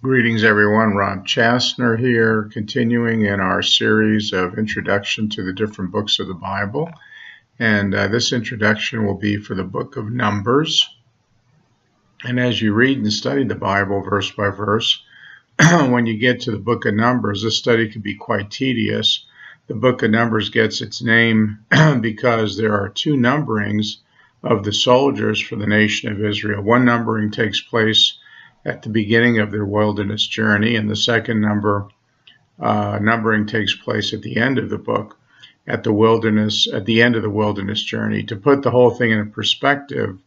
Greetings everyone, Rob Chassner here, continuing in our series of introduction to the different books of the Bible. And this introduction will be for the book of Numbers. And as you read and study the Bible verse by verse, when you get to the book of Numbers, this study can be quite tedious. The book of Numbers gets its name because there are two numberings of the soldiers for the nation of Israel. One numbering takes place at the beginning of their wilderness journey, and the second numbering takes place at the end of the book, at the end of the wilderness journey. To put the whole thing in perspective,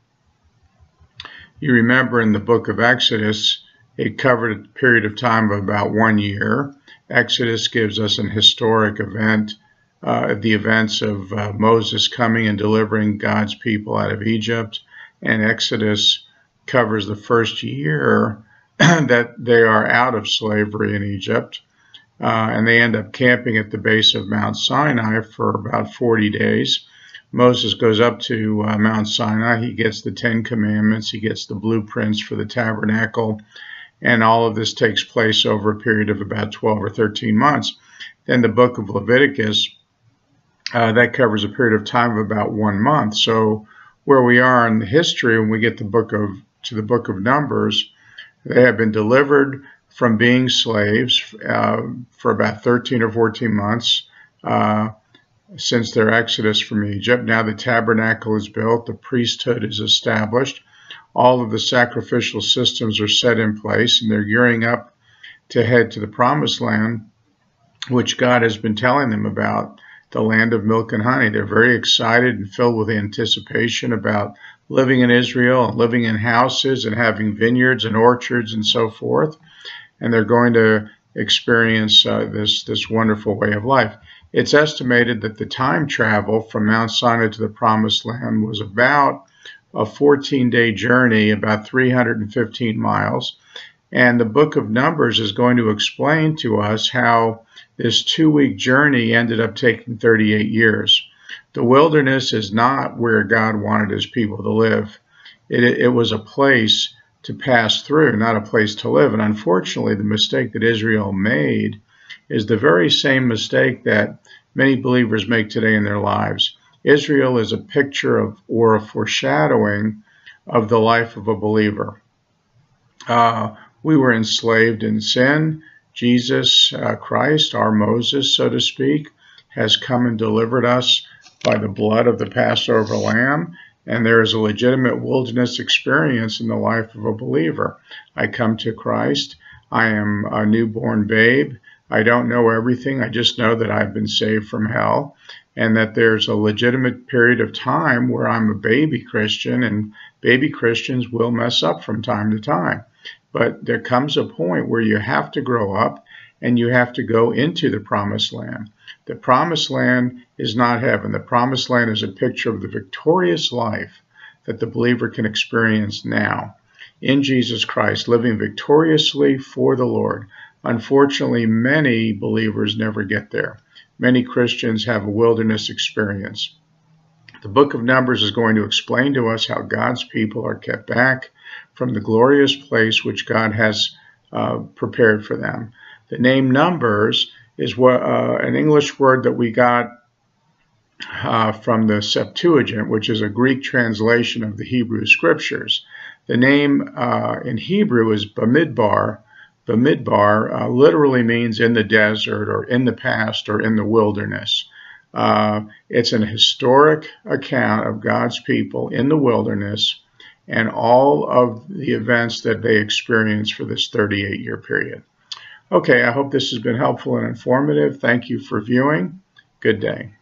you remember in the book of Exodus, it covered a period of time of about 1 year. Exodus gives us an historic event, the events of Moses coming and delivering God's people out of Egypt, and Exodus covers the first year that they are out of slavery in Egypt, and they end up camping at the base of Mount Sinai for about 40 days. Moses goes up to Mount Sinai. He gets the 10 Commandments. He gets the blueprints for the tabernacle, and all of this takes place over a period of about 12 or 13 months. Then the book of Leviticus, that covers a period of time of about 1 month. So where we are in the history, when we get to the book of Numbers, they have been delivered from being slaves for about 13 or 14 months since their exodus from Egypt. Now the tabernacle is built, the priesthood is established, all of the sacrificial systems are set in place, and they're gearing up to head to the promised land, which God has been telling them about, the land of milk and honey. They're very excited and filled with anticipation about living in Israel and living in houses and having vineyards and orchards and so forth. And they're going to experience this wonderful way of life. It's estimated that the time travel from Mount Sinai to the promised land was about a 14-day journey, about 315 miles. And the book of Numbers is going to explain to us how this 2-week journey ended up taking 38 years. The wilderness is not where God wanted his people to live. It was a place to pass through, not a place to live. And unfortunately, the mistake that Israel made is the very same mistake that many believers make today in their lives. Israel is a picture of, or a foreshadowing of, the life of a believer. We were enslaved in sin. Jesus Christ, our Moses, so to speak, has come and delivered us by the blood of the Passover lamb, and there is a legitimate wilderness experience in the life of a believer. I come to Christ. I am a newborn babe. I don't know everything. I just know that I've been saved from hell, and that there's a legitimate period of time where I'm a baby Christian, and baby Christians will mess up from time to time. But there comes a point where you have to grow up and you have to go into the promised land. The promised land is not heaven. The promised land is a picture of the victorious life that the believer can experience now in Jesus Christ, living victoriously for the Lord. Unfortunately, many believers never get there. Many Christians have a wilderness experience. The book of Numbers is going to explain to us how God's people are kept back from the glorious place which God has prepared for them. The name Numbers is an English word that we got from the Septuagint, which is a Greek translation of the Hebrew Scriptures. The name in Hebrew is Bamidbar. Bamidbar literally means in the desert, or in the past, or in the wilderness. It's an historic account of God's people in the wilderness and all of the events that they experienced for this 38-year period. Okay, I hope this has been helpful and informative. Thank you for viewing. Good day.